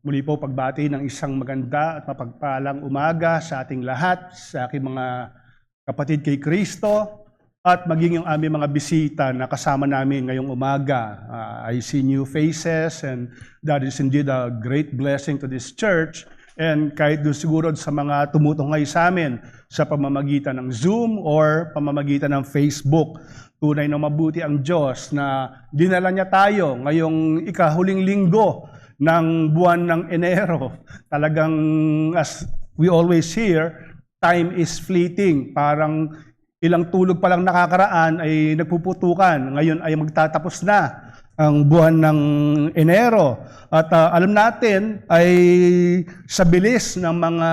Muli po pagbati ng isang maganda at mapagpalang umaga sa ating lahat, sa aking mga kapatid kay Kristo, at maging yung aming mga bisita na kasama namin ngayong umaga. I see new faces and that is indeed a great blessing to this church. And kahit doon siguro sa mga tumutunghay sa amin sa pamamagitan ng Zoom or pamamagitan ng Facebook, tunay na mabuti ang Diyos na dinala niya tayo ngayong ikahuling linggo ng buwan ng Enero. Talagang, as we always hear, time is fleeting. Parang ilang tulog pa lang nakakaraan ay nagpuputukan. Ngayon ay magtatapos na ang buwan ng Enero. At alam natin ay sa bilis ng mga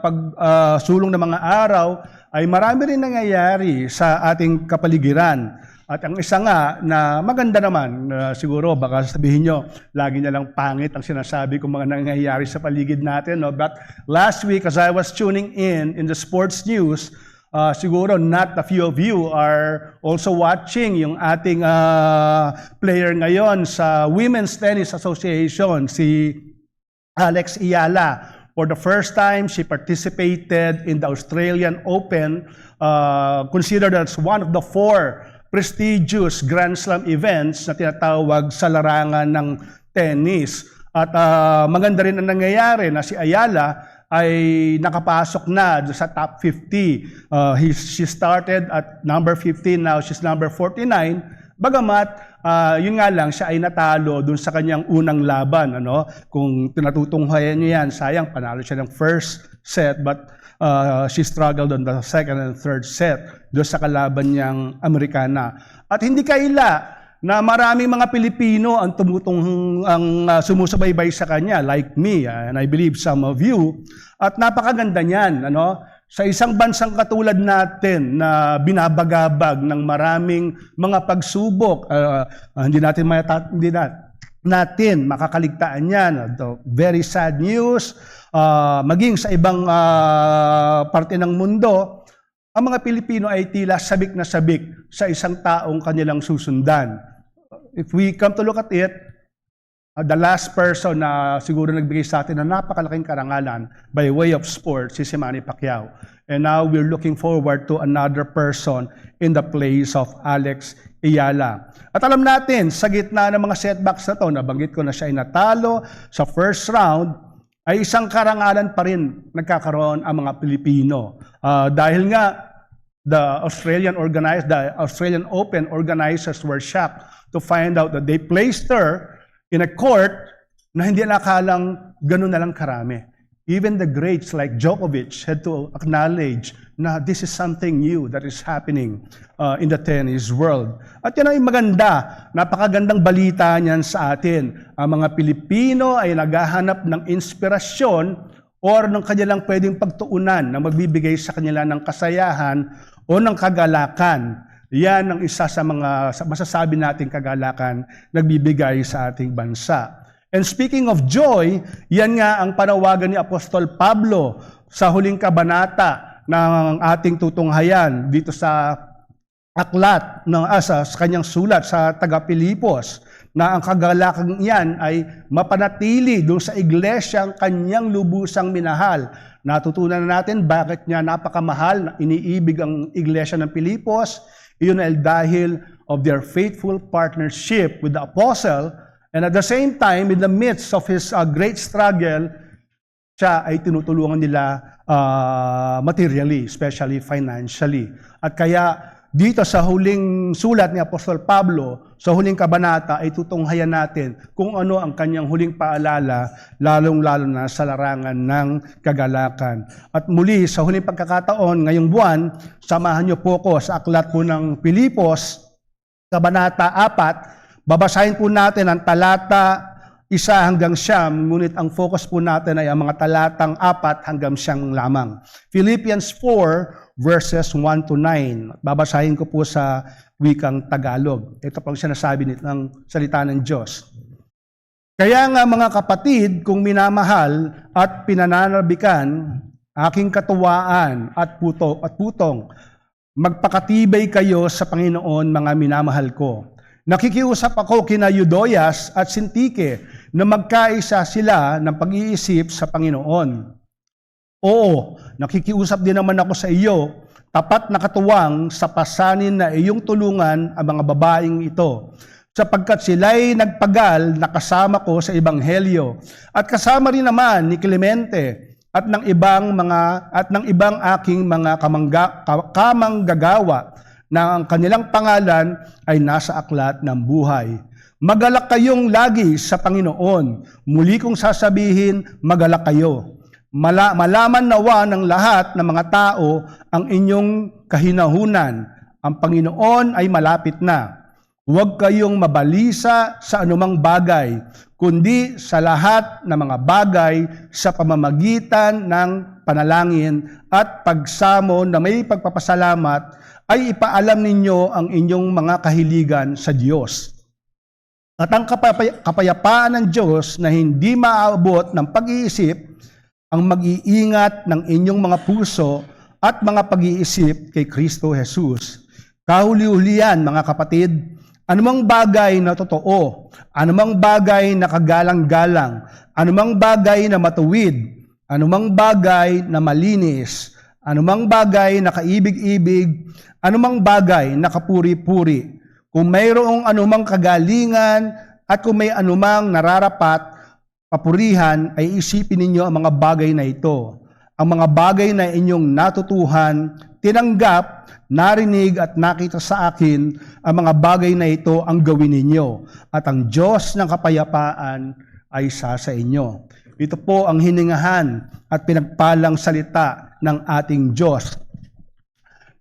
pagsulong ng mga araw ay marami rin nangyayari sa ating kapaligiran. At ang isa nga na maganda naman, siguro baka sabihin nyo, lagi na lang pangit ang sinasabi kong mga nangyayari sa paligid natin. No? But last week, as I was tuning in the sports news, siguro not a few of you are also watching yung ating player ngayon sa Women's Tennis Association, si Alex Iyala. For the first time, she participated in the Australian Open, considered as one of the 4 prestigious Grand Slam events na tinatawag sa larangan ng tennis. At maganda rin ang nangyayari na si Ayala ay nakapasok na sa top 50. She started at number 15, now she's number 49. Bagamat, yun nga lang, siya ay natalo dun sa kanyang unang laban. Ano? Kung tinatutunghayan niyo yan, sayang, panalo siya ng first set, but she struggled on the second and third set doon sa kalaban niyang Amerikana. At hindi kaila na maraming mga Pilipino ang sumusubaybay sa kanya, like me, and I believe some of you. At napakaganda niyan, ano? Sa isang bansang katulad natin na binabagabag ng maraming mga pagsubok, hindi natin makakaligtaan yan. Very sad news. Maging sa ibang parte ng mundo, ang mga Pilipino ay tila sabik na sabik sa isang taong kanilang susundan. If we come to look at it, the last person na siguro nagbigay sa atin na napakalaking karangalan by way of sports si Manny Pacquiao. And now we're looking forward to another person in the place of Alex Iyala. At alam natin, sa gitna ng mga setbacks na to, nabanggit ko na siya ay natalo sa first round, ay isang karangalan pa rin nagkakaroon ang mga Pilipino. Dahil nga, the Australian Open organizers were shocked to find out that they placed her in a court na hindi nakalang ganun na lang karami. Even the greats like Djokovic had to acknowledge na this is something new that is happening in the tennis world. At yan ay maganda, napakagandang balita niyan sa atin. Ang mga Pilipino ay naghahanap ng inspirasyon or ng kanilang pwedeng pagtuunan na magbibigay sa kanila ng kasayahan o ng kagalakan. Yan ang isa sa mga masasabi nating kagalakan nagbibigay sa ating bansa. And speaking of joy, yan nga ang panawagan ni Apostol Pablo sa huling kabanata ng ating tutunghayan dito sa aklat ng sa kanyang sulat sa taga-Pilipos, na ang kagalakan yan ay mapanatili doon sa iglesyang kanyang lubusang minahal. Natutunan natin bakit niya napakamahal na iniibig ang iglesia ng Pilipos. Iyon ay dahil of their faithful partnership with the apostle, and at the same time, in the midst of his great struggle, siya ay tinutulungan nila materially, especially financially. At kaya dito sa huling sulat ni Apostol Pablo, sa huling kabanata, ay tutunghayan natin kung ano ang kanyang huling paalala, lalong-lalo na sa larangan ng kagalakan. At muli, sa huling pagkakataon, ngayong buwan, samahan niyo po ko sa aklat po ng Pilipos, kabanata 4, babasahin po natin ang talata 1 hanggang 9, ngunit ang focus po natin ay ang mga talatang 4 hanggang 9 lamang. Philippians 4, verses 1 to 9. Babasahin ko po sa wikang Tagalog. Ito pang sinasabi ng salita ng Diyos. Kaya nga mga kapatid, kung minamahal at pinananabikan aking katuwaan at putong, magpakatibay kayo sa Panginoon, mga minamahal ko. Nakikiusap ako kina Euodias at Sintike na magkaisa sila ng pag-iisip sa Panginoon. Oo, nakikiusap din naman ako sa iyo, tapat na katuwang sa pasanin na iyong tulungan ang mga babaeng ito, sapagkat sila'y nagpagal na kasama ko sa Ebanghelyo, at kasama rin naman ni Clemente at ng ibang aking mga kamanggagawa na ang kanilang pangalan ay nasa aklat ng buhay. Magalak kayong lagi sa Panginoon. Muli kong sasabihin, magalak kayo. Malaman nawa ng lahat ng mga tao ang inyong kahinahunan. Ang Panginoon ay malapit na. Huwag kayong mabalisa sa anumang bagay, kundi sa lahat ng mga bagay sa pamamagitan ng panalangin at pagsamo na may pagpapasalamat ay ipaalam ninyo ang inyong mga kahiligan sa Diyos. At ang kapayapaan ng Diyos na hindi maaabot ng pag-iisip ang mag-iingat ng inyong mga puso at mga pag-iisip kay Kristo Jesus. Kahuli-hulihan, mga kapatid, anumang bagay na totoo, anumang bagay na kagalang-galang, anumang bagay na matuwid, anumang bagay na malinis, anumang bagay na kaibig-ibig, anumang bagay na kapuri-puri, kung mayroong anumang kagalingan at kung may anumang nararapat, papurihan, ay isipin ninyo ang mga bagay na ito. Ang mga bagay na inyong natutuhan, tinanggap, narinig at nakita sa akin, ang mga bagay na ito ang gawin ninyo. At ang Diyos ng kapayapaan ay sa inyo. Ito po ang hiningahan at pinagpalang salita ng ating Diyos.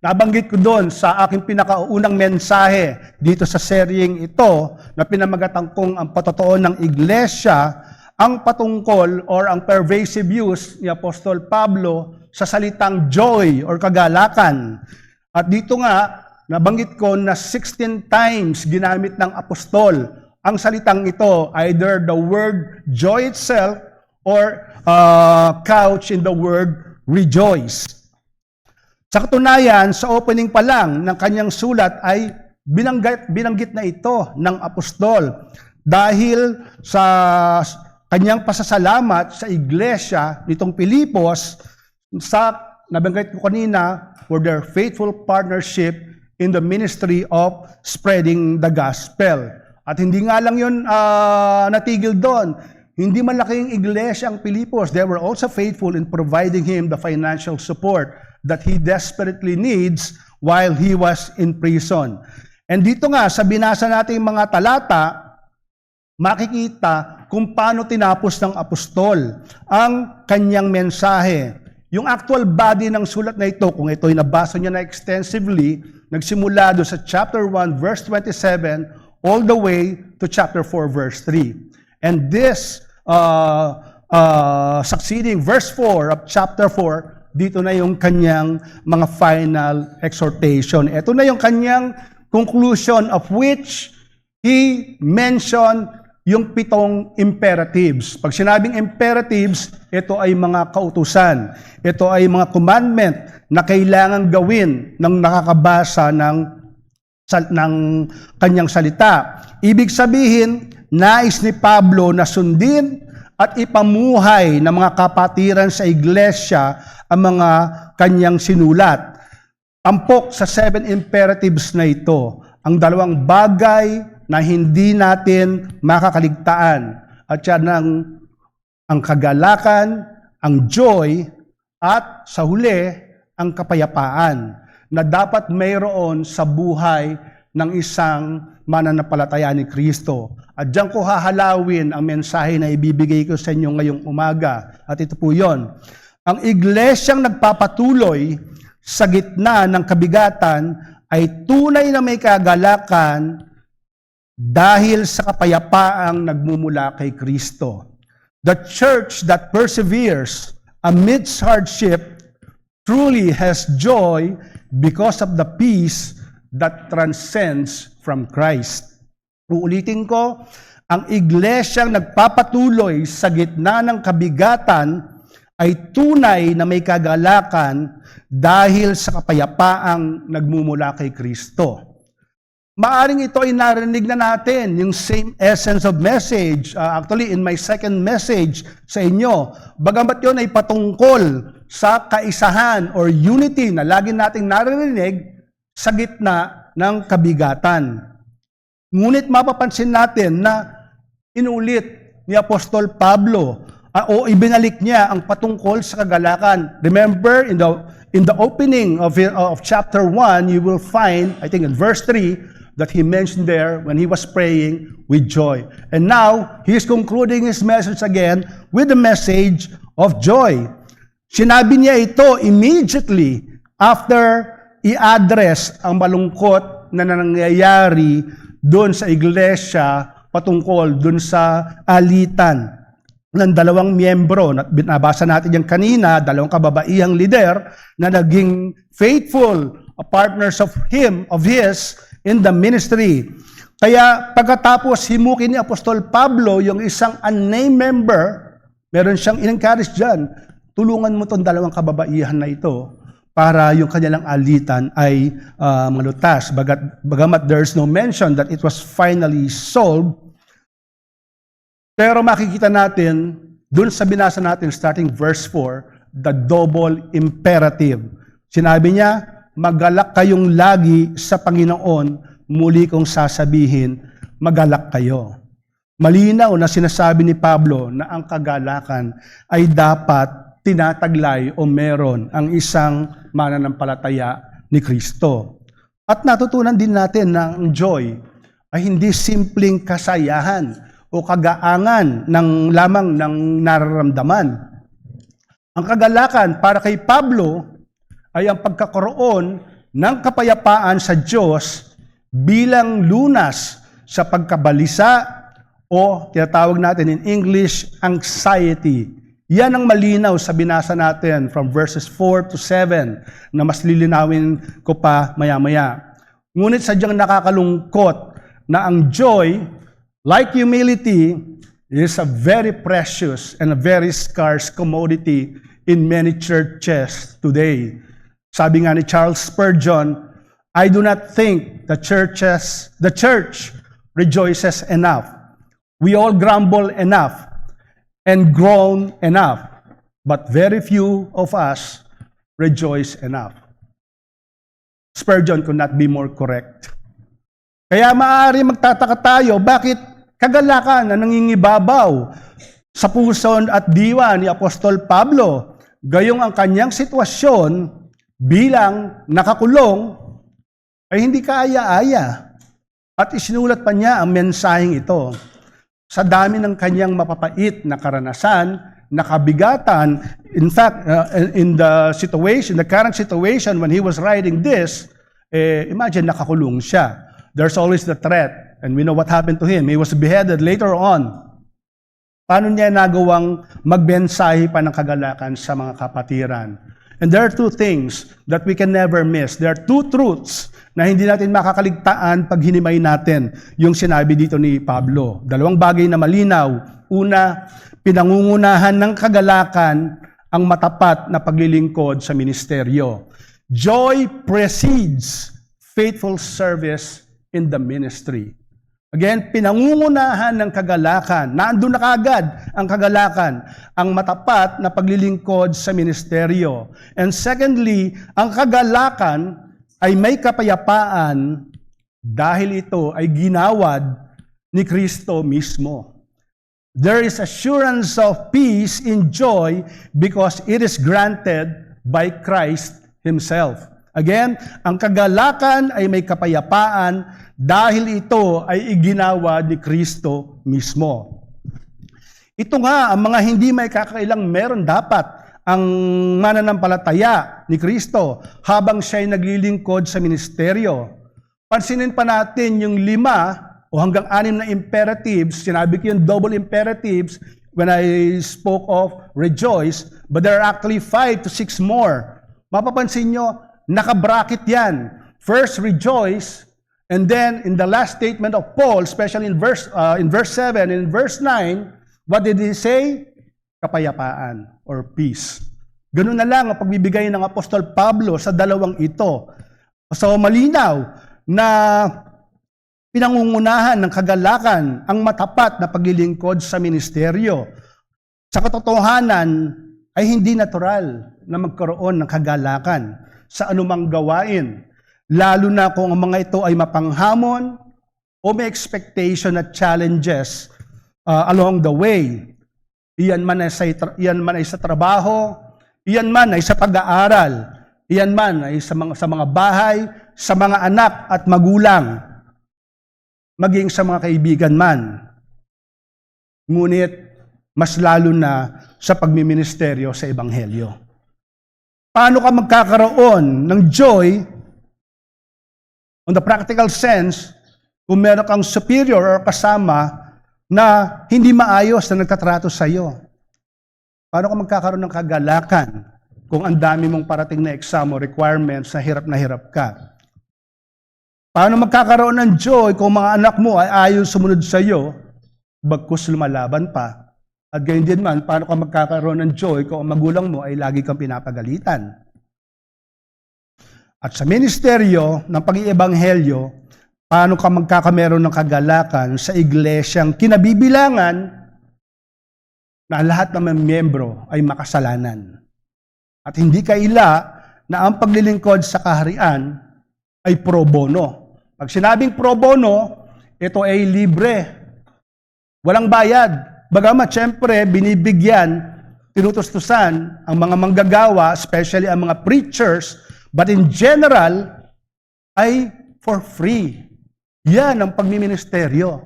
Nabanggit ko doon sa aking pinakaunang mensahe dito sa seryeng ito na pinamagatan kong ang patotoo ng iglesia, ang patungkol or ang pervasive use ni Apostol Pablo sa salitang joy or kagalakan. At dito nga, nabanggit ko na 16 times ginamit ng apostol ang salitang ito, either the word joy itself or couch in the word rejoice. Sa katunayan, sa opening pa lang ng kanyang sulat ay binanggit na ito ng apostol dahil sa kanyang pasasalamat sa iglesia nitong Pilipos sa nabanggit ko kanina for their faithful partnership in the ministry of spreading the gospel. At hindi nga lang yun natigil doon. Hindi malaking iglesia ang Pilipos. They were also faithful in providing him the financial support that he desperately needs while he was in prison. And dito nga, sa binasa nating mga talata, makikita kung paano tinapos ng apostol ang kanyang mensahe. Yung actual body ng sulat na ito, kung ito'y nabasa niya na extensively, nagsimula doon sa chapter 1, verse 27, all the way to chapter 4, verse 3. And this succeeding verse 4 of chapter 4, dito na yung kanyang mga final exhortation. Ito na yung kanyang conclusion of which he mentioned yung 7 imperatives. Pag sinabing imperatives, ito ay mga kautusan. Ito ay mga commandment na kailangan gawin ng nakakabasa ng kanyang salita. Ibig sabihin, nais ni Pablo na sundin at ipamuhay ng mga kapatiran sa iglesia ang mga kanyang sinulat. Tampok sa 7 imperatives na ito, ang 2 bagay na hindi natin makakaligtaan. At yan ang kagalakan, ang joy, at sa huli, ang kapayapaan na dapat mayroon sa buhay ng isang mananampalataya ni Kristo. At diyan ko hahalawin ang mensahe na ibibigay ko sa inyo ngayong umaga. At ito po yon. Ang iglesyang nagpapatuloy sa gitna ng kabigatan ay tunay na may kagalakan dahil sa kapayapaang nagmumula kay Kristo. The church that perseveres amidst hardship truly has joy because of the peace that transcends from Christ. Uulitin ko, ang iglesyang nagpapatuloy sa gitna ng kabigatan ay tunay na may kagalakan dahil sa kapayapaang nagmumula kay Kristo. maaring ito ay narinig na natin, yung same essence of message. Actually, in my second message sa inyo, bagamat yun ay patungkol sa kaisahan or unity na lagi nating naririnig sa gitna ng kabigatan. Ngunit mapapansin natin na inulit ni Apostol Pablo o ibinalik niya ang patungkol sa kagalakan. Remember, in the opening of chapter 1, you will find, I think in verse 3, that he mentioned there when he was praying with joy. And now, he is concluding his message again with the message of joy. Sinabi niya ito immediately after i-address ang malungkot na nangyayari doon sa iglesia patungkol doon sa alitan ng dalawang miyembro. Binabasa natin yan kanina, dalawang kababaihang lider na naging faithful partners of his in the ministry. Kaya pagkatapos himukin ni Apostol Pablo yung isang unnamed member, meron siyang in-encourage dyan, tulungan mo tong dalawang kababaihan na ito para yung kanilang alitan ay malutas. Bagamat there's no mention that it was finally solved, pero makikita natin, dun sa binasa natin starting verse 4, the double imperative. Sinabi niya, magalak kayong lagi sa Panginoon, muli kong sasabihin, magalak kayo. Malinaw na sinasabi ni Pablo na ang kagalakan ay dapat tinataglay o meron ang isang mananampalataya ni Kristo. At natutunan din natin na ang joy ay hindi simpleng kasayahan o kagaangan lamang ng nararamdaman. Ang kagalakan para kay Pablo ay ang pagkakaroon ng kapayapaan sa Diyos bilang lunas sa pagkabalisa o tinatawag natin in English, anxiety. Yan ang malinaw sa binasa natin from verses 4 to 7 na mas lilinawin ko pa maya-maya. Ngunit sadyang nakakalungkot na ang joy, like humility, is a very precious and a very scarce commodity in many churches today. Sabi nga ni Charles Spurgeon, I do not think the church rejoices enough. We all grumble enough and groan enough, but very few of us rejoice enough. Spurgeon could not be more correct. Kaya maaari magtataka tayo, bakit kagalakan na nangingibabaw sa puso at diwa ni Apostol Pablo, gayong ang kanyang sitwasyon bilang nakakulong ay hindi kaaya-aya. At isinulat pa niya ang mensaheng ito. Sa dami ng kanyang mapapait na karanasan, nakabigatan, in fact, in the current situation when he was writing this, imagine nakakulong siya. There's always the threat. And we know what happened to him. He was beheaded later on. Paano niya nagawang magbensahe pa ng kagalakan sa mga kapatiran? And there are two things that we can never miss. There are two truths na hindi natin makakaligtaan pag hinimay natin yung sinabi dito ni Pablo. Dalawang bagay na malinaw. Una, pinangungunahan ng kagalakan ang matapat na paglilingkod sa ministeryo. Joy precedes faithful service in the ministry. Again, pinangungunahan ng kagalakan. Naandun na kaagad ang kagalakan, ang matapat na paglilingkod sa ministeryo. And secondly, ang kagalakan ay may kapayapaan dahil ito ay ginawad ni Kristo mismo. There is assurance of peace and joy because it is granted by Christ Himself. Again, ang kagalakan ay may kapayapaan dahil ito ay iginawa ni Kristo mismo. Ito nga, ang mga hindi may kakailang meron dapat ang mananampalataya ni Kristo habang siya'y naglilingkod sa ministeryo. Pansinin pa natin yung 5 o hanggang 6 na imperatives. Sinabi ko yung double imperatives when I spoke of rejoice, but there are actually 5 to 6 more. Mapapansin nyo, nakabracket yan. First, rejoice, and then in the last statement of Paul, especially in verse 7 and in verse 9, what did he say? Kapayapaan or peace. Ganun na lang ang pagbibigay ng Apostol Pablo sa dalawang ito. So malinaw na pinangungunahan ng kagalakan ang matapat na paglilingkod sa ministeryo. Sa katotohanan ay hindi natural na magkaroon ng kagalakan sa anumang gawain, lalo na kung ang mga ito ay mapanghamon o may expectation at challenges along the way. Iyan man ay sa trabaho, iyan man ay sa pag-aaral, iyan man ay sa mga bahay, sa mga anak at magulang, maging sa mga kaibigan man. Ngunit, mas lalo na sa pagmiministeryo sa Ebanghelyo. Paano ka magkakaroon ng joy on the practical sense kung meron kang superior or kasama na hindi maayos na nagtatrato sa iyo? Paano ka magkakaroon ng kagalakan kung ang dami mong parating na exam o requirements na hirap ka? Paano magkakaroon ng joy kung mga anak mo ay ayaw sumunod sa iyo, bagkus lumalaban pa? At gayon din man, paano ka magkakaroon ng joy kung ang magulang mo ay lagi kang pinapagalitan? At sa ministeryo ng pag-iebanghelyo, paano ka magkakameron ng kagalakan sa iglesyang kinabibilangan na lahat ng mga miyembro ay makasalanan? At hindi kaila na ang paglilingkod sa kaharian ay pro bono. Pag sinabing pro bono, ito ay libre. Walang bayad. Bagamat siyempre binibigyan, tinutustusan ang mga manggagawa, especially ang mga preachers, but in general, ay for free. Yan ang pagmiministeryo.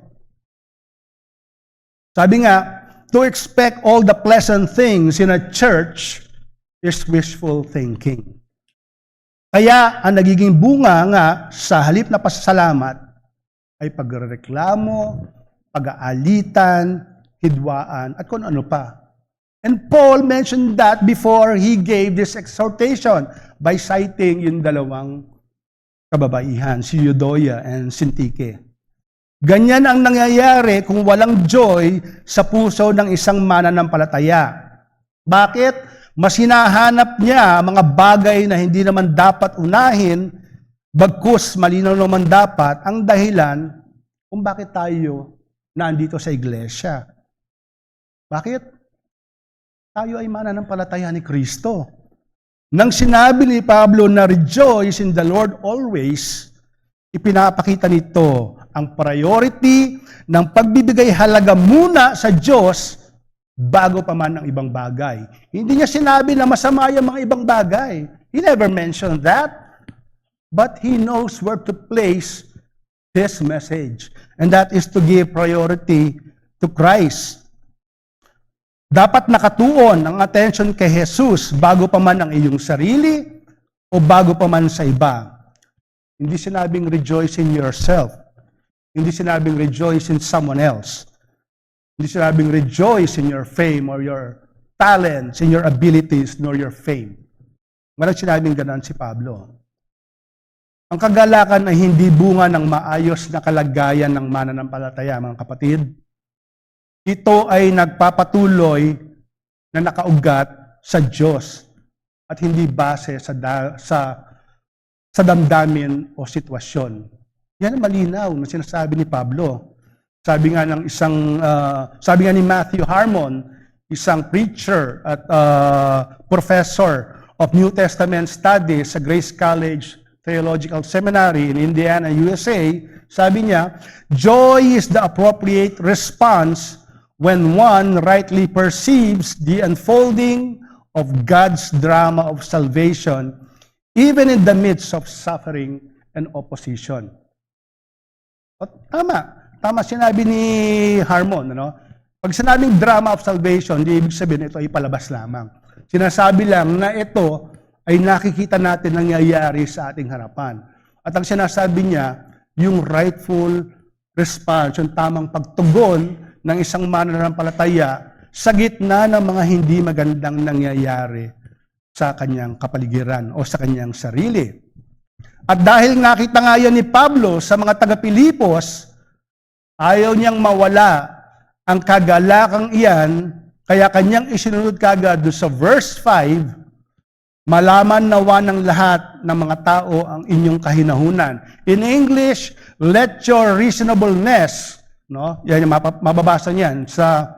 Sabi nga, to expect all the pleasant things in a church is wishful thinking. Kaya ang nagiging bunga nga sa halip na pasasalamat ay pagrereklamo, pag-aalitan, hidwaan, at kung ano pa. And Paul mentioned that before he gave this exhortation by citing yung dalawang kababaihan, si Euodia and Syntyche. Ganyan ang nangyayari kung walang joy sa puso ng isang mananampalataya. Bakit? Mas hinahanap niya mga bagay na hindi naman dapat unahin, bagkus malinaw naman dapat ang dahilan kung bakit tayo nandito sa iglesia. Bakit? Tayo ay mananampalataya ni Kristo. Nang sinabi ni Pablo na rejoice in the Lord always, ipinapakita nito ang priority ng pagbibigay halaga muna sa Diyos bago pa man ang ibang bagay. Hindi niya sinabi na masama yung mga ibang bagay. He never mentioned that. But he knows where to place his message. And that is to give priority to Christ. Dapat nakatuon ang attention kay Jesus bago pa man ang iyong sarili o bago pa man sa iba. Hindi sinabing rejoice in yourself. Hindi sinabing rejoice in someone else. Hindi sinabing rejoice in your fame or your talents, in your abilities, nor your fame. Walang sinabing ganoon si Pablo. Ang kagalakan ay hindi bunga ng maayos na kalagayan ng mananampalataya, mga kapatid. Ito ay nagpapatuloy na nakaugat sa Diyos at hindi base sa damdamin o sitwasyon. Yan ang malinaw na sinasabi ni Pablo. Sabi nga ni Matthew Harmon, isang preacher at professor of New Testament studies sa Grace College Theological Seminary in Indiana, USA, sabi niya, joy is the appropriate response when one rightly perceives the unfolding of God's drama of salvation, even in the midst of suffering and opposition. O, tama sinabi ni Harmon, ano? Pag sinabing drama of salvation, di ibig sabihin ito ay palabas lamang. Sinasabi lang na ito ay nakikita natin nangyayari sa ating harapan. At ang sinasabi niya, yung rightful response, yung tamang pagtugon ng isang mananampalataya sa gitna ng mga hindi magandang nangyayari sa kanyang kapaligiran o sa kanyang sarili. At dahil nakita nga yan ni Pablo sa mga taga-Pilipos, ayaw niyang mawala ang kagalakang iyan, kaya kanyang isinunod kagad sa verse 5, Malaman nawa ng lahat ng mga tao ang inyong kahinahunan. In English, let your reasonableness, no? Yan yung mababasa niyan sa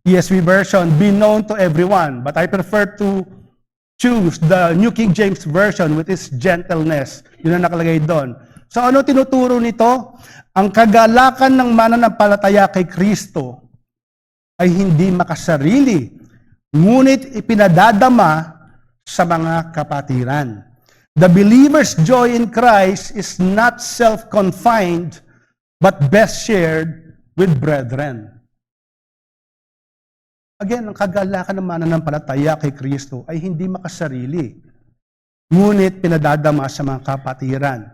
ESV version, be known to everyone. But I prefer to choose the New King James Version with its gentleness. Yun ang nakalagay doon. So ano tinuturo nito? Ang kagalakan ng mananampalataya kay Kristo ay hindi makasarili, ngunit ipinadadama sa mga kapatiran. The believer's joy in Christ is not self-confined, but best shared with brethren. Again, ang kagalakan ng mananampalataya kay Kristo ay hindi makasarili, ngunit pinadadama sa mga kapatiran.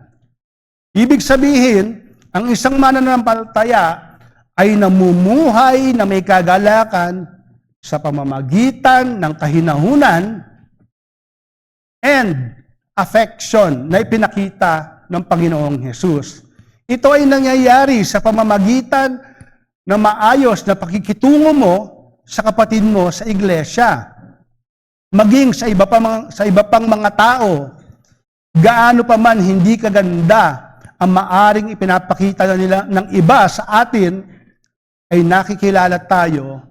Ibig sabihin, ang isang mananampalataya ay namumuhay na may kagalakan sa pamamagitan ng kahinahunan and affection na ipinakita ng Panginoong Hesus. Ito ay nangyayari sa pamamagitan ng maayos na pakikitungo mo sa kapatid mo sa iglesia. Maging sa iba pang mga tao, gaano pa man hindi kaganda ang maaring ipinapakita nila ng iba sa atin, ay nakikilala tayo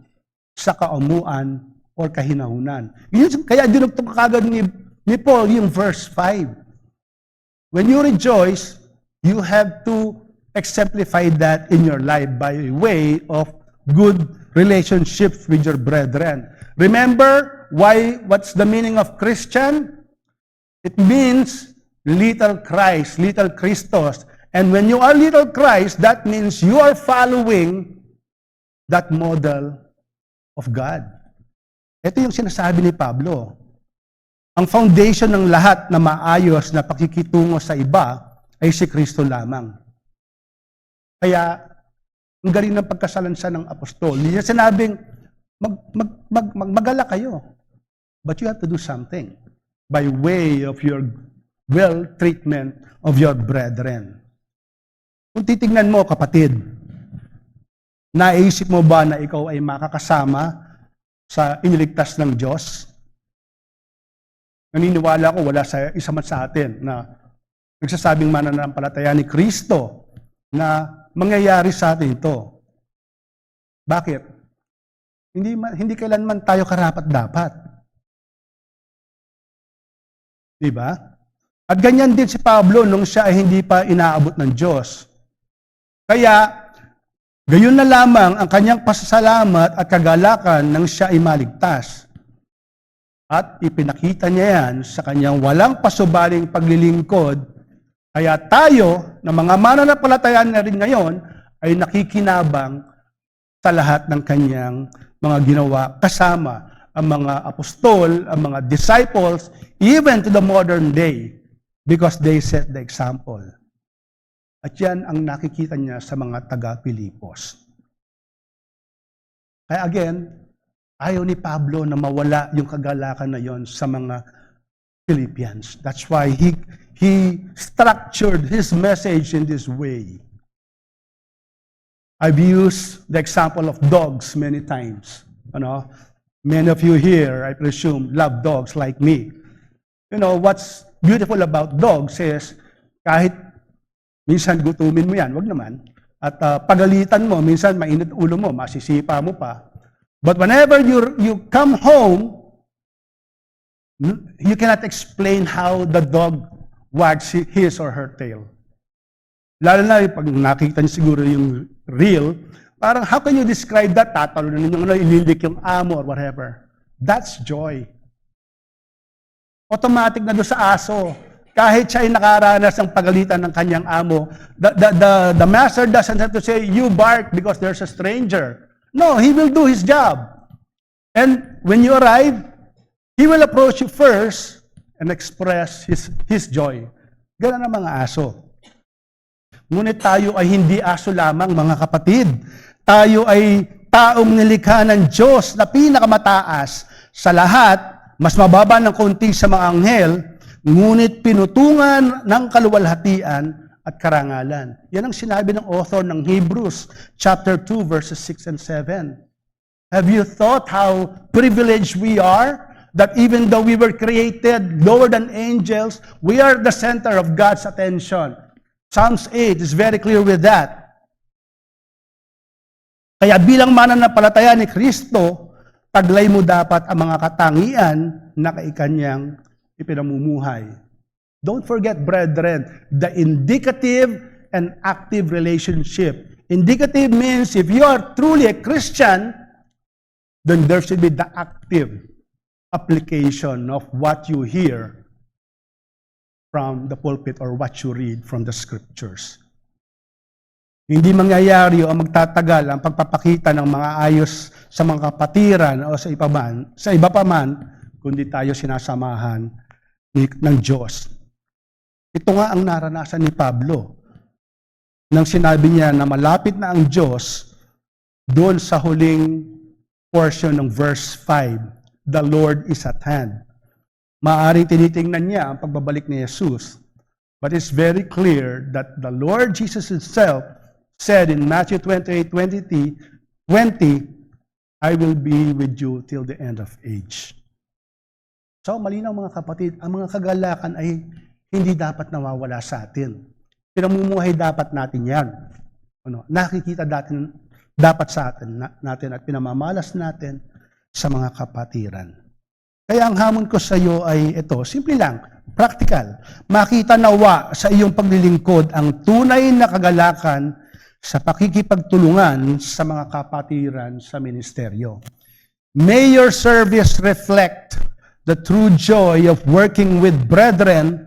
sa kaumuan o kahinahunan. Kaya dinugtong kagad ni Paul yung verse 5. When you rejoice, you have to exemplify that in your life by way of good relationships with your brethren. Remember what's the meaning of Christian? It means little Christ, little Christos. And when you are little Christ, that means you are following that model of God. Ito yung sinasabi ni Pablo. Ang foundation ng lahat na maayos na pakikitungo sa iba ay si Kristo lamang. Kaya, ang galing ng pagkasalansa ng apostol. Hindi niya sinabing, magala kayo. But you have to do something by way of your well-treatment of your brethren. Kung titingnan mo, kapatid, naisip mo ba na ikaw ay makakasama sa iniligtas ng Diyos? Naniniwala ko wala sa isa man sa atin na nagsasabing mananampalataya ni Kristo na mangyayari sa atin ito. Bakit? Hindi kailanman tayo karapat-dapat. Diba? At ganyan din si Pablo nung siya ay hindi pa inaabot ng Diyos. Kaya, gayon na lamang ang kanyang pasasalamat at kagalakan nang siya ay maligtas. At ipinakita niya yan sa kanyang walang pasubaling paglilingkod. Kaya tayo, na mga mananampalataya na rin ngayon, ay nakikinabang sa lahat ng kanyang mga ginawa kasama ang mga apostol, ang mga disciples, even to the modern day, because they set the example. At yan ang nakikita niya sa mga taga-Pilipos. Kaya again, ayaw ni Pablo na mawala yung kagalakan na yon sa mga Philippians. That's why he structured his message in this way. I've used the example of dogs many times. Many of you here, I presume, love dogs like me. What's beautiful about dogs is kahit minsan gutumin mo yan, wag naman. At pagalitan mo, minsan mainit ulo mo, masisipa mo pa. But whenever you come home, you cannot explain how the dog wags his or her tail. Lalo na pag nakita niyo siguro yung reel, parang how can you describe that? Tatalo na ninyo, ililik yung amo or whatever. That's joy. Automatic na doon sa aso. Kahit siya ay nakaranas ng pagalitan ng kanyang amo, the master doesn't have to say, you bark because there's a stranger. No, he will do his job. And when you arrive, he will approach you first and express his joy. Ganun ang mga aso. Ngunit tayo ay hindi aso lamang, mga kapatid. Tayo ay taong nilikha ng Diyos na pinakamataas sa lahat, mas mababa ng konti sa mga anghel, ngunit pinutungan ng kaluwalhatian at karangalan. Yan ang sinabi ng author ng Hebrews, chapter 2, verses 6 and 7. Have you thought how privileged we are that even though we were created lower than angels, we are the center of God's attention. Psalms 8 is very clear with that. Kaya bilang mananampalataya ni Kristo, taglay mo dapat ang mga katangian na kaikanyang ipinamumuhay. Don't forget, brethren, the indicative and active relationship. Indicative means if you are truly a Christian, then there should be the active application of what you hear from the pulpit or what you read from the scriptures. Hindi mangyayari o magtatagal ang pagpapakita ng mga ayos sa mga kapatiran o sa iba pa man, kundi tayo sinasamahan ng Diyos. Ito nga ang naranasan ni Pablo nang sinabi niya na malapit na ang Diyos doon sa huling portion ng verse 5, the Lord is at hand. Maaring tinitingnan niya ang pagbabalik ni Jesus, but it's very clear that the Lord Jesus himself said in Matthew 28:20, I will be with you till the end of age. So, malinaw mga kapatid, ang mga kagalakan ay hindi dapat nawawala sa atin. Pinamumuhay dapat natin yan. Nakikita dapat sa atin at pinamamalas natin sa mga kapatiran. Kaya ang hamon ko sa iyo ay ito, simple lang, practical. Makita nawa sa iyong paglilingkod ang tunay na kagalakan sa pakikipagtulungan sa mga kapatiran sa ministeryo. May your service reflect the true joy of working with brethren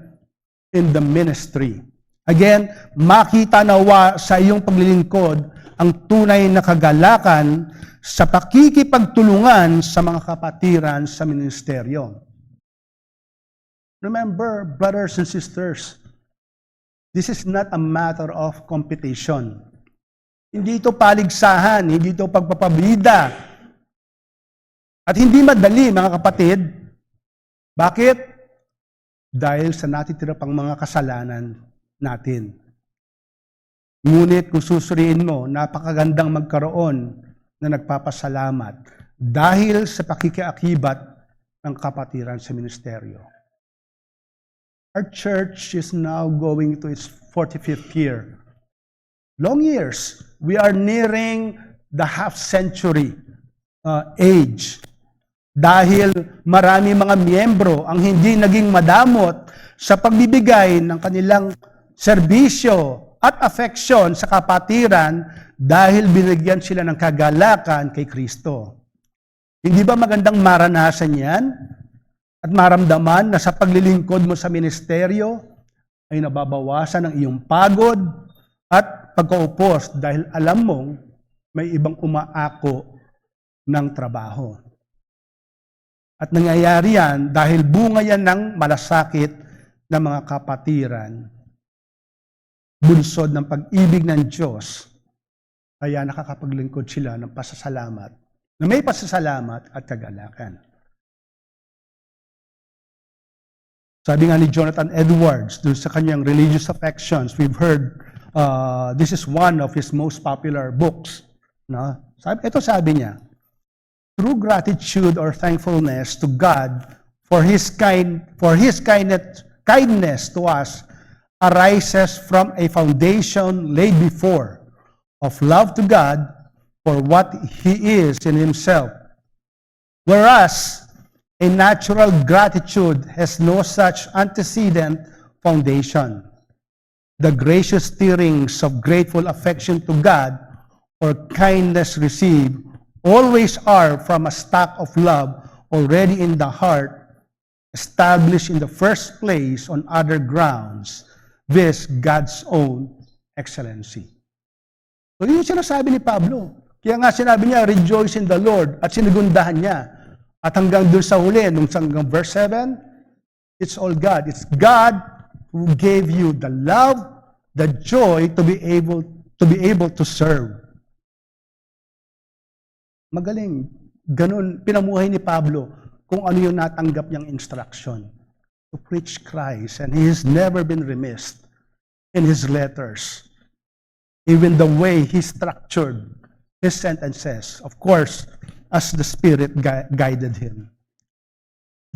in the ministry. Again, makita nawa sa iyong paglilingkod ang tunay na kagalakan sa pakikipagtulungan sa mga kapatiran sa ministeryo. Remember, brothers and sisters, this is not a matter of competition. Hindi ito paligsahan, hindi ito pagpapabida. At hindi madali, mga kapatid. Bakit? Dahil sa natitira pang mga kasalanan natin. Ngunit kung susuriin mo, napakagandang magkaroon na nagpapasalamat dahil sa pakikiakibat ng kapatiran sa ministeryo. Our church is now going to its 45th year. Long years. We are nearing the half-century age. Dahil marami mga miyembro ang hindi naging madamot sa pagbibigay ng kanilang serbisyo at affection sa kapatiran dahil binigyan sila ng kagalakan kay Kristo. Hindi ba magandang maranasan yan? At maramdaman na sa paglilingkod mo sa ministeryo ay nababawasan ang iyong pagod at pagkaupos dahil alam mong may ibang umaako ng trabaho. At nangyayari yan dahil bunga yan ng malasakit ng mga kapatiran, bunsod ng pag-ibig ng Diyos, kaya nakakapaglingkod sila ng pasasalamat, na may pasasalamat at kagalakan. Sabi nga ni Jonathan Edwards, dun sa kanyang Religious Affections, we've heard, this is one of his most popular books. No? Sabi niya, true gratitude or thankfulness to God for His kindness to us arises from a foundation laid before of love to God for what He is in Himself. Whereas a natural gratitude has no such antecedent foundation. The gracious stirrings of grateful affection to God or kindness received always are from a stock of love already in the heart, established in the first place on other grounds, viz. God's own excellency. So yun yung sinasabi ni Pablo. Kaya nga sinabi niya, rejoice in the Lord, at sinigundahan niya. At hanggang doon sa huli, hanggang verse 7, it's all God. It's God who gave you the love, the joy to be able to serve. Magaling. Ganun, pinamuhay ni Pablo kung ano yung natanggap niyang instruction. To preach Christ. And he has never been remiss in his letters. Even the way he structured his sentences. Of course, as the Spirit guided him.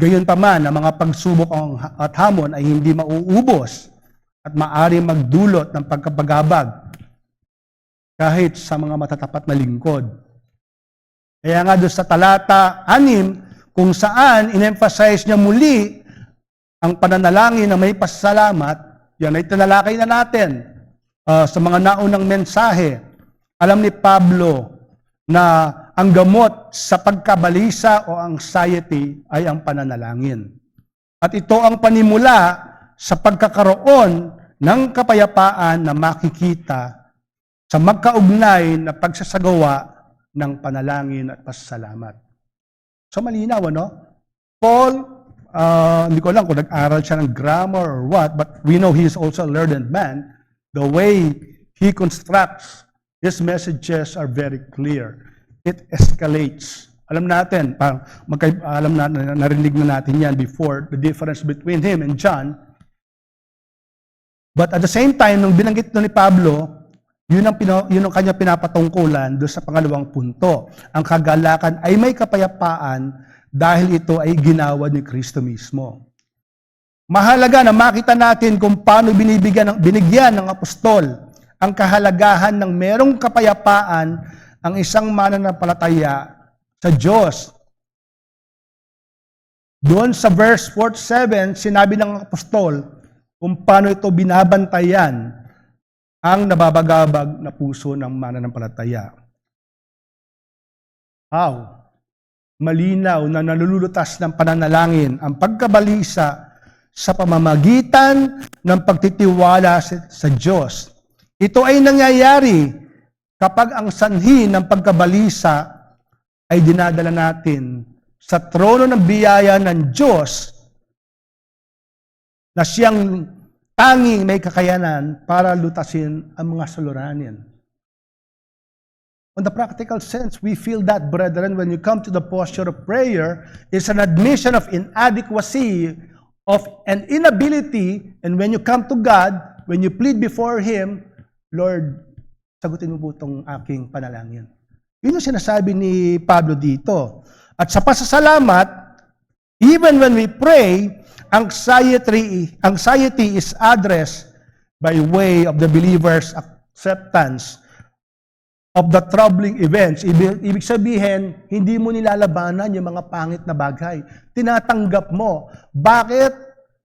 Gayon pa man, ang mga pagsubok at hamon ay hindi mauubos at maaari magdulot ng pagkabagabag kahit sa mga matatapat na lingkod. Kaya nga doon sa talata 6, kung saan in-emphasize niya muli ang pananalangin na may pasasalamat, yan ay tinalakay na natin sa mga naunang mensahe. Alam ni Pablo na ang gamot sa pagkabalisa o anxiety ay ang pananalangin. At ito ang panimula sa pagkakaroon ng kapayapaan na makikita sa magkaugnay na pagsasagawa ng panalangin at pasasalamat. So malinaw, ano? Paul, hindi ko alam kung nag-aral siya ng grammar or what, but we know he is also a learned man. The way he constructs his messages are very clear. It escalates. Alam natin, narinig na natin yan before, the difference between him and John. But at the same time, nung binanggit na ni Pablo, yun ang kanya pinapatungkulan doon sa pangalawang punto. Ang kagalakan ay may kapayapaan dahil ito ay ginawa ni Kristo mismo. Mahalaga na makita natin kung paano binigyan ng apostol ang kahalagahan ng merong kapayapaan ang isang mananampalataya sa Diyos. Doon sa verse 47, sinabi ng apostol kung paano ito binabantayan ang nababagabag na puso ng mananampalataya. How? Malinaw na nalulutas ng pananalangin ang pagkabalisa sa pamamagitan ng pagtitiwala sa Diyos. Ito ay nangyayari kapag ang sanhi ng pagkabalisa ay dinadala natin sa trono ng biyaya ng Diyos na siyang tanging may kakayanan para lutasin ang mga suliranin. On the practical sense, we feel that, brethren, when you come to the posture of prayer, it's an admission of inadequacy, of an inability, and when you come to God, when you plead before Him, Lord, sagutin mo po itong aking panalangin. Yun yung sinasabi ni Pablo dito. At sa pasasalamat, even when we pray, anxiety is addressed by way of the believer's acceptance of the troubling events. Ibig sabihin, hindi mo nilalabanan yung mga pangit na bagay. Tinatanggap mo. Bakit?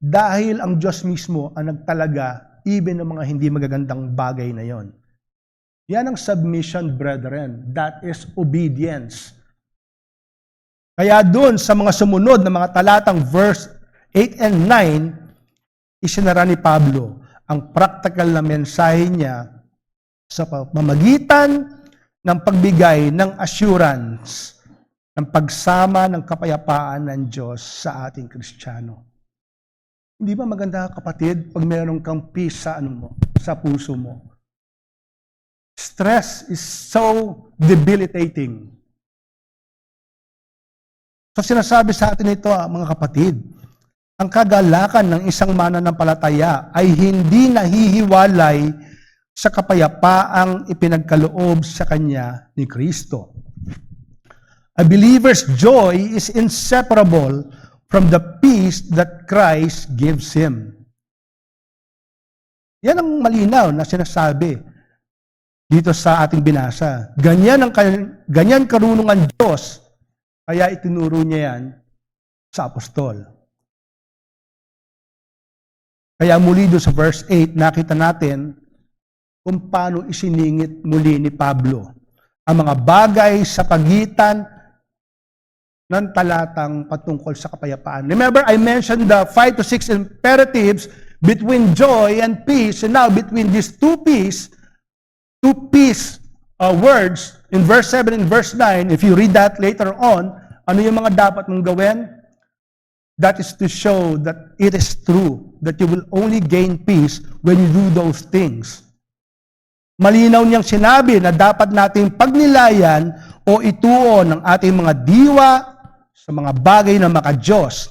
Dahil ang Diyos mismo ang nagtalaga even ng mga hindi magagandang bagay na yon. Yan ang submission, brethren. That is obedience. Kaya doon sa mga sumunod na mga talatang verse 8 and 9, isinara ni Pablo ang practical na mensahe niya sa pamamagitan ng pagbigay ng assurance ng pagsama ng kapayapaan ng Diyos sa ating Kristiyano. Hindi ba maganda, kapatid, pag meron kang peace sa sa puso mo? Stress is so debilitating. So sinasabi sa atin ito, mga kapatid, ang kagalakan ng isang mananampalataya ay hindi nahihiwalay sa kapayapaang ipinagkaloob sa kanya ni Kristo. A believer's joy is inseparable from the peace that Christ gives him. Yan ang malinaw na sinasabi dito sa ating binasa. Ganyan karunungan Diyos, kaya itinuro niya yan sa apostol. Kaya muli doon sa verse 8, nakita natin kung paano isiningit muli ni Pablo ang mga bagay sa pagitan ng talatang patungkol sa kapayapaan. Remember, I mentioned the 5 to 6 imperatives between joy and peace, and now between these two peace words in verse 7 and verse 9, if you read that later on, ano yung mga dapat mong gawin? That is to show that it is true, that you will only gain peace when you do those things. Malinaw niyang sinabi na dapat nating pagnilayan o ituon ng ating mga diwa sa mga bagay na maka-Diyos.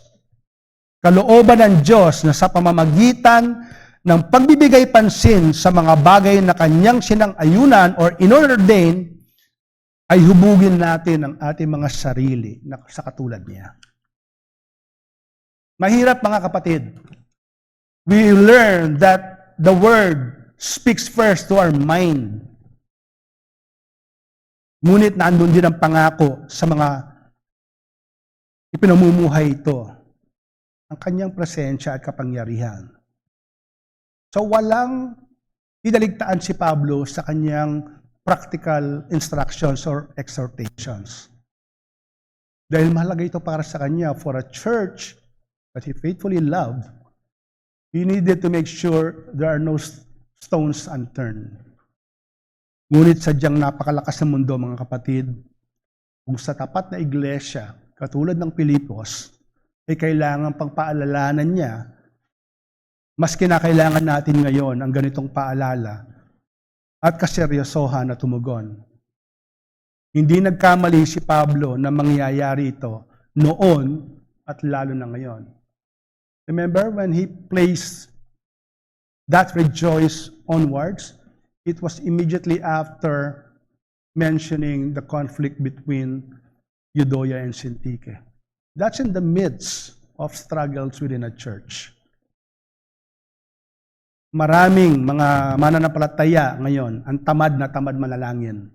Kalooban ng Diyos na sa pamamagitan ng pagbibigay pansin sa mga bagay na kanyang sinang-ayunan or inordain, ay hubugin natin ang ating mga sarili na sa katulad niya. Mahirap mga kapatid. We learn that the Word speaks first to our mind. Ngunit nandun din ang pangako sa mga ipinamumuhay ito, ang kanyang presensya at kapangyarihan. So walang inaligtaan si Pablo sa kanyang practical instructions or exhortations. Dahil mahalaga ito para sa kanya, for a church that he faithfully loved, he needed to make sure there are no stones unturned. Ngunit sadyang napakalakas ng mundo, mga kapatid, kung sa tapat na iglesia, katulad ng Pilipos, ay kailangan pang paalalanan niya, mas kinakailangan natin ngayon ang ganitong paalala at kaseryosohan na tumugon. Hindi nagkamali si Pablo na mangyayari ito noon at lalo na ngayon. Remember when he placed that rejoice onwards? It was immediately after mentioning the conflict between Euodia and Syntyche. That's in the midst of struggles within a church. Maraming mga mananampalataya ngayon ang tamad na tamad manalangin.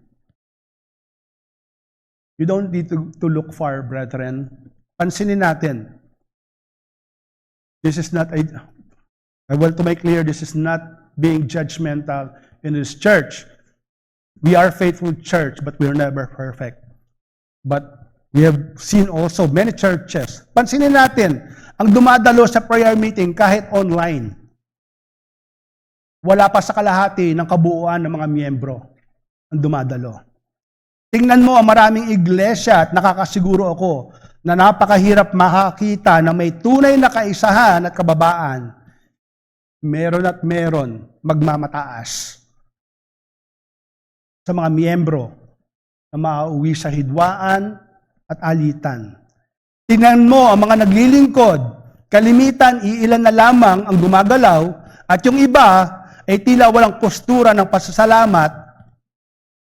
You don't need to look far, brethren. Pansinin natin. This is not I want to make clear, this is not being judgmental in this church. We are faithful church, but we are never perfect. But we have seen also many churches. Pansinin natin, ang dumadalo sa prayer meeting kahit online. Wala pa sa kalahati ng kabuuan ng mga miyembro ang dumadalo. Tingnan mo ang maraming iglesia at nakakasiguro ako na napakahirap makakita na may tunay na kaisahan at kababaan. Meron at meron magmamataas sa mga miyembro na mauwi sa hidwaan at alitan. Tingnan mo ang mga naglilingkod, kalimitan iilan na lamang ang gumagalaw at yung iba ay tila walang postura ng pasasalamat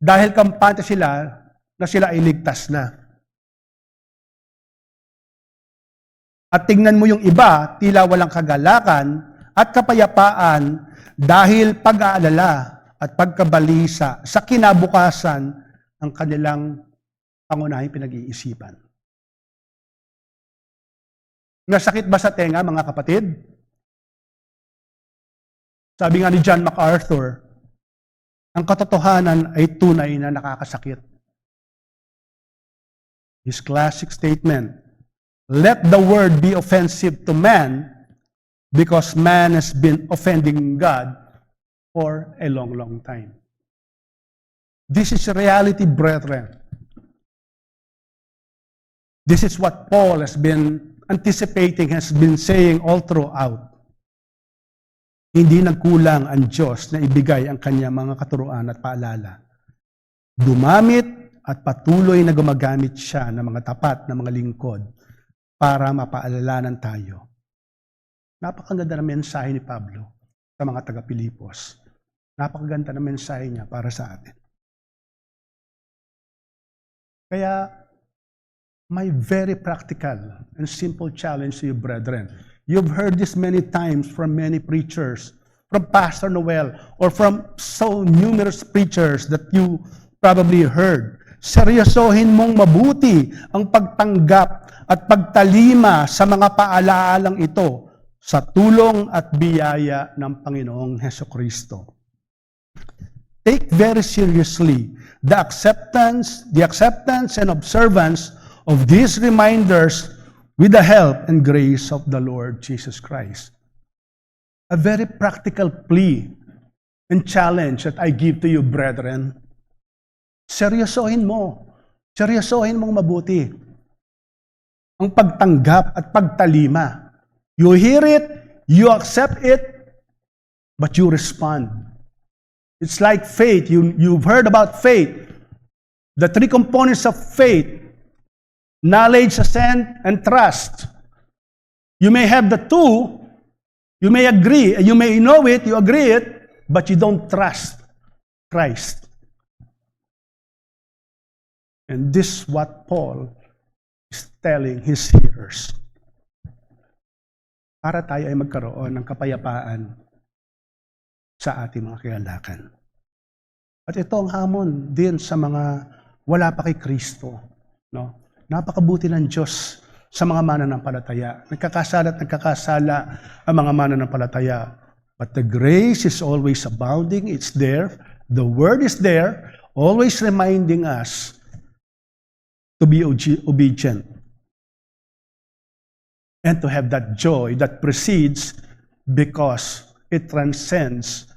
dahil kampante sila na sila ay ligtas na. At tingnan mo yung iba, tila walang kagalakan at kapayapaan dahil pag-aalala at pagkabalisa sa kinabukasan ng kanilang pangunahing pinag-iisipan. Nasakit ba sa tenga, mga kapatid? Sabi nga ni John MacArthur, ang katotohanan ay tunay na nakakasakit. His classic statement, "Let the word be offensive to man because man has been offending God for a long, long time." This is reality, brethren. This is what Paul has been anticipating, has been saying all throughout. Hindi nagkulang ang Diyos na ibigay ang kanyang mga katuruan at paalala. Dumamit at patuloy na gumagamit siya ng mga tapat na mga lingkod para mapaalalanan tayo. Napakaganda ng mensahe ni Pablo sa mga taga-Pilipos. Napakaganda ng mensahe niya para sa atin. Kaya, my very practical and simple challenge to you, brethren. You've heard this many times from many preachers, from Pastor Noel, or from so numerous preachers that you probably heard. Seryosohin mong mabuti ang pagtanggap at pagtalima sa mga paalalang ito sa tulong at biyaya ng Panginoong Hesukristo. Take very seriously the acceptance and observance of these reminders with the help and grace of the Lord Jesus Christ. A very practical plea and challenge that I give to you, brethren. Seryosohin mo. Seryosohin mong mabuti ang pagtanggap at pagtalima. You hear it, you accept it, but you respond. It's like faith. You've heard about faith. The three components of faith: knowledge, assent, and trust. You may have the two, you may agree, you may know it, you agree it, but you don't trust Christ. And this is what Paul is telling his hearers. para tayo ay magkaroon ng kapayapaan sa ating mga kagalakan. At ito ang hamon din sa mga wala pa kay Kristo. No? Napakabuti ng Diyos sa mga mananampalataya. Nagkakasala at nagkakasala ang mga mananampalataya. But the grace is always abounding. It's there. The Word is there, always reminding us to be obedient and to have that joy that precedes because it transcends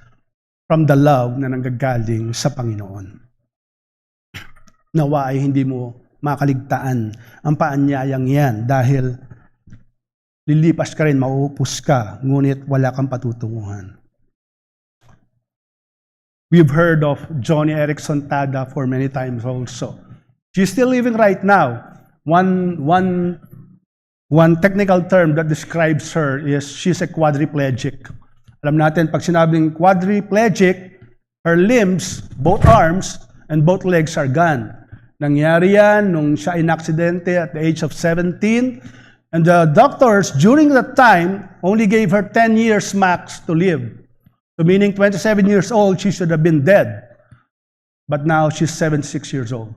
from the love na nanggagaling sa Panginoon. Nawa ay hindi mo makaligtaan ang paanyayang yan dahil lilipas ka rin, mauupos ka, ngunit wala kang patutunguhan. We've heard of Joni Eareckson Tada for many times also. She's still living right now. One technical term that describes her is she's a quadriplegic. Alam natin, pag sinabing quadriplegic, her limbs, both arms, and both legs are gone. Nangyari yan nung siya inaksidente at the age of 17. And the doctors, during that time, only gave her 10 years max to live. So meaning 27 years old, she should have been dead. But now she's 76 years old.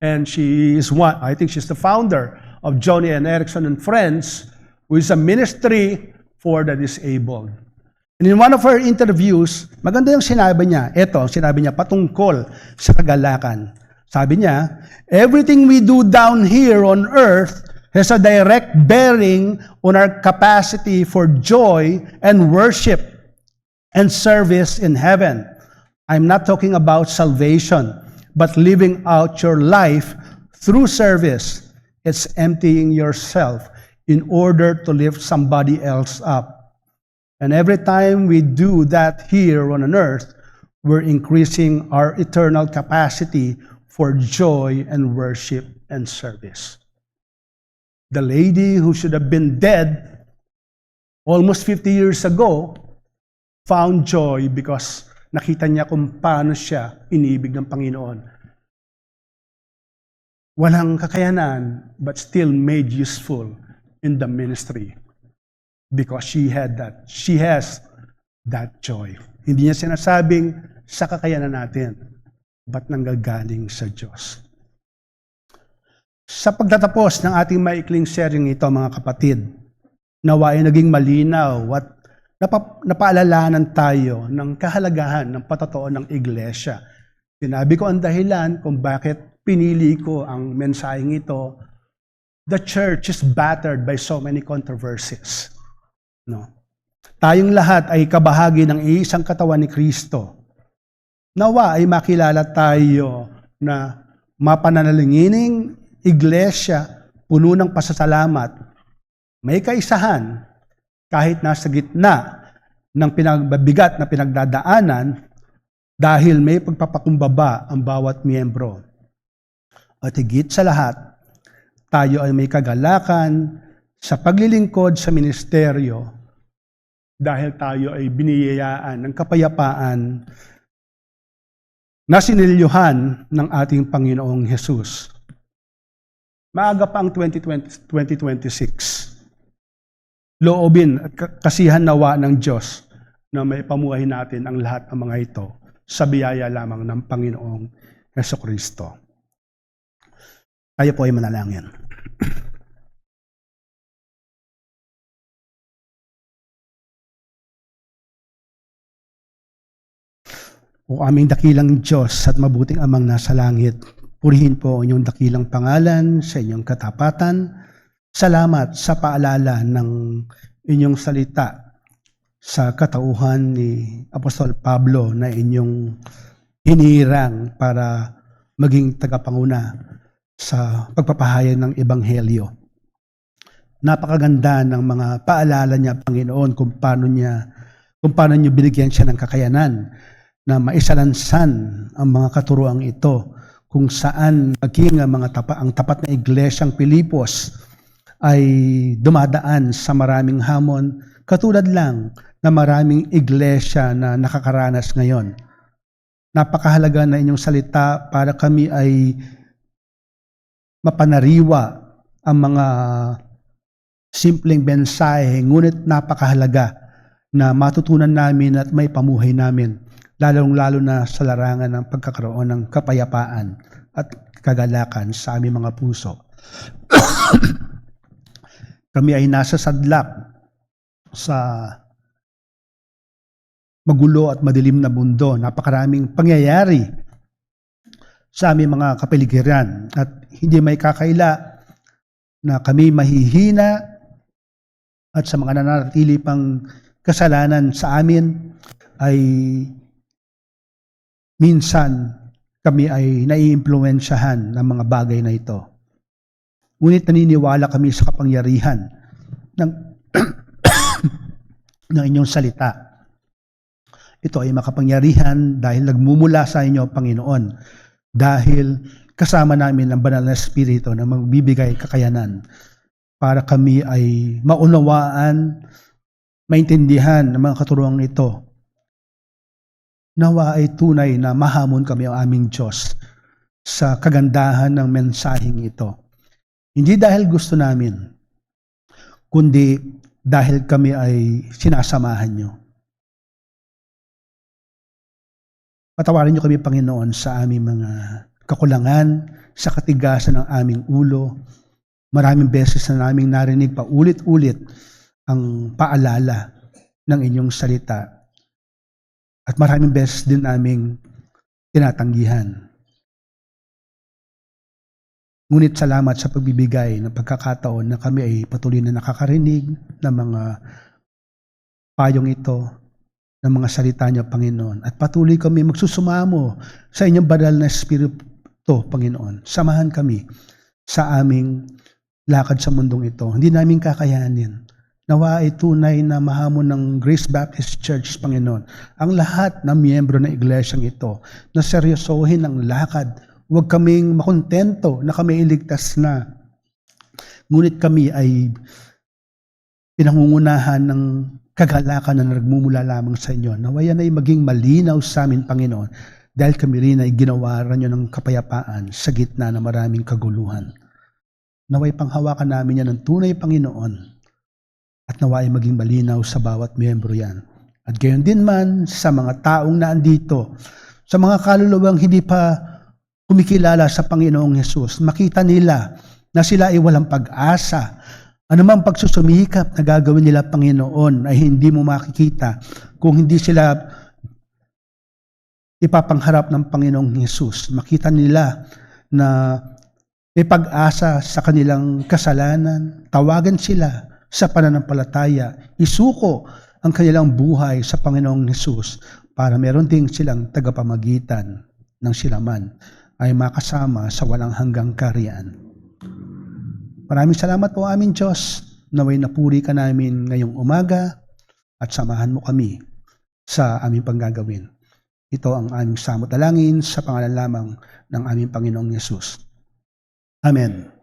And she is I think she's the founder of Joni Eareckson and Friends, who is a ministry for the disabled. And in one of her interviews, maganda yung sinabi niya. Ito, sinabi niya patungkol sa kagalakan. Sabi niya, everything we do down here on earth has a direct bearing on our capacity for joy and worship and service in heaven. I'm not talking about salvation, but living out your life through service. It's emptying yourself in order to lift somebody else up. And every time we do that here on earth, we're increasing our eternal capacity for joy and worship and service. The lady who should have been dead almost 50 years ago found joy because nakita niya kung paano siya inibig ng Panginoon. Walang kakayanan, but still made useful in the ministry because she has that joy. Hindi niya sinasabing sa kakayanan natin, but nanggagaling sa Diyos. Sa pagtatapos ng ating maikling sharing ito, mga kapatid, nawa ay naging malinaw at napaalalahanan tayo ng kahalagahan ng patotoo ng iglesia. Sinabi ko ang dahilan kung bakit pinili ko ang mensaheng ito. The church is battered by so many controversies. No? Tayong lahat ay kabahagi ng isang katawan ni Kristo. Nawa ay makilala tayo na mapananalingining iglesia, puno ng pasasalamat, may kaisahan kahit nasa gitna ng pinagbabigat na pinagdadaanan dahil may pagpapakumbaba ang bawat miyembro. At higit sa lahat, tayo ay may kagalakan sa paglilingkod sa ministeryo dahil tayo ay biniyayaan ng kapayapaan na sinilyuhan ng ating Panginoong Hesus. Maaga pa ang 2026. Loobin at kasihan nawa ng Diyos na may pamuhay natin ang lahat ng mga ito sa biyaya lamang ng Panginoong Hesukristo. Tayo po ay manalangin. O aming dakilang Diyos at mabuting amang nasa langit, purihin po ang inyong dakilang pangalan sa inyong katapatan. Salamat sa paalala ng inyong salita sa katauhan ni Apostol Pablo na inyong hinirang para maging tagapanguna sa pagpapahayag ng Ebanghelyo. Napakaganda ng mga paalala niya, Panginoon, kung paano niyo binigyan siya ng kakayanan na maisalansan ang mga katuruang ito kung saan maging ang tapat na iglesyang Pilipos ay dumadaan sa maraming hamon, katulad lang na maraming iglesia na nakakaranas ngayon. Napakahalaga na inyong salita para kami ay mapanariwa ang mga simpleng mensahe, ngunit napakahalaga na matutunan namin at may pamuhay namin, lalong-lalo na sa larangan ng pagkakaroon ng kapayapaan at kagalakan sa aming mga puso. Kami ay nasa sadlak sa magulo at madilim na mundo. Napakaraming pangyayari sa aming mga kapaligiran at hindi may kakaila na kami mahihina at sa mga nananatili pang kasalanan sa amin ay minsan kami ay naiimpluwensyahan ng mga bagay na ito. Ngunit naniniwala kami sa kapangyarihan ng, ng inyong salita. Ito ay makapangyarihan dahil nagmumula sa inyo, Panginoon, dahil kasama namin ang banal na Espiritu na magbibigay kakayanan para kami ay maunawaan, maintindihan ng mga katuruan ito. Nawa ay tunay na mahamon kami ang aming Diyos sa kagandahan ng mensaheng ito. Hindi dahil gusto namin, kundi dahil kami ay sinasamahan nyo. Patawarin nyo kami, Panginoon, sa aming mga kakulangan, sa katigasan ng aming ulo. Maraming beses na naming narinig pa ulit-ulit ang paalala ng inyong salita. At maraming beses din naming tinatanggihan. Ngunit salamat sa pagbibigay ng pagkakataon na kami ay patuloy na nakakarinig ng mga payong ito, ng mga salita niyo, Panginoon. At patuloy kami magsusumamo sa inyong banal na Espiritu, Panginoon. Samahan kami sa aming lakad sa mundong ito. Hindi namin kakayanin. Nawa ay tunay na mahamon ng Grace Baptist Church, Panginoon, ang lahat ng miyembro ng iglesyang ito na seryosohin ang lakad. Huwag kaming makontento na kami iligtas na. Ngunit kami ay pinangungunahan ng kagalakan na nagmumula lamang sa inyo. Nawa yan ay maging malinaw sa amin, Panginoon, dahil kami rin ay ginawaran nyo ng kapayapaan sa gitna ng maraming kaguluhan. Naway panghawakan namin yan ng tunay, Panginoon, at nawa ay maging malinaw sa bawat miyembro yan. At gayon din man sa mga taong naandito, sa mga kaluluwang hindi pa kumikilala sa Panginoong Hesus, makita nila na sila ay walang pag-asa. Anumang pagsusumikap na gagawin nila, Panginoon, ay hindi mo makikita kung hindi sila ipapangharap ng Panginoong Hesus. Makita nila na may pag-asa sa kanilang kasalanan, tawagan sila sa pananampalataya, isuko ang kanilang buhay sa Panginoong Hesus para meron ding silang tagapamagitan ng sila man ay makasama sa walang hanggang kaharian. Maraming salamat po, aming Diyos. Naway napuri ka namin ngayong umaga at samahan mo kami sa aming panggagawin. Ito ang aming samot-dalangin sa pangalan lamang ng aming Panginoong Hesus. Amen.